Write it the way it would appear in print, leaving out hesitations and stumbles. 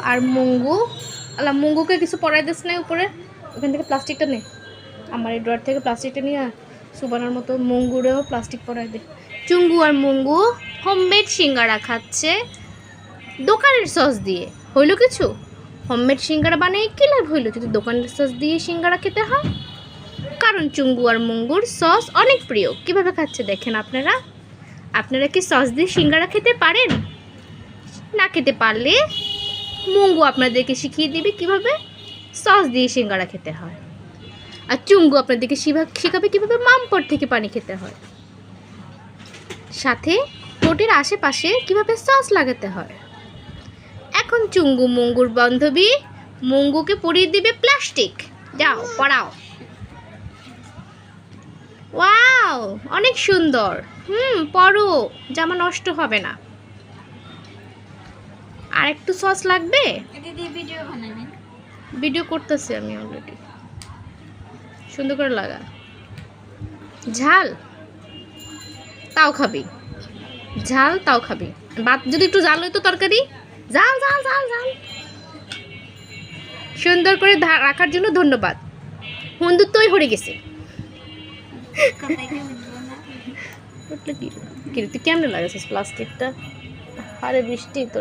আর মুঙ্গু। আল্লাহ, মুঙ্গুকে কিছু পরাই দিস না উপরে, ওখান থেকে প্লাস্টিকটা নে, আমার এই ড্রয়ার থেকে প্লাস্টিকটা নিয়ে সুবানার মতো মুঙ্গুরেও প্লাস্টিক পরাই দে। চুঙ্গু আর মুঙ্গু হোমমেড সিঙ্গারা খাচ্ছে দোকানের সস দিয়ে। হইল কিছু? হোমমেড সিঙ্গারা বানিয়ে কী লাভ হইলো যদি দোকানের সস দিয়ে সিঙ্গারা খেতে হয়? কারণ চুঙ্গু আর মুঙ্গুর সস অনেক প্রিয়। কীভাবে খাচ্ছে দেখেন আপনারা। আপনারা কি সস দিয়ে সিঙ্গারা খেতে পারেন? না খেতে পারলে মুঙ্গু আপনাদেরকে শিখিয়ে দিবে কীভাবে সস দিয়ে সিঙ্গারা খেতে হয়, আর চুঙ্গু আপনাদেরকে শেখাবে কীভাবে মামপট থেকে পানি খেতে হয়, সাথে ঠোঁটের আশেপাশে কীভাবে সস লাগাতে হয়। এখন চুঙ্গু মুঙ্গুর বান্ধবী মুঙ্গুকে পরিয়ে দিবে প্লাস্টিক। যাও পড়াও। ওয়াও, অনেক সুন্দর। পড়ো, জামা নষ্ট হবে না। আর একটু সস লাগবে? ভিডিও করতেছি আমি অলরেডি। সুন্দর করে লাগা। ঝাল তাও খাবি, ঝাল তাও খাবি। ভাত যদি একটু ঝাল হইতো তরকারি। ঝাল ঝাল ঝাল ঝাল। সুন্দর করে রাখার জন্য ধন্যবাদ। বন্ধুত্বই হরে গেছে। তুই কেমনে লাগাছিস প্লাস্টিকটা? আরে বৃষ্টি তো।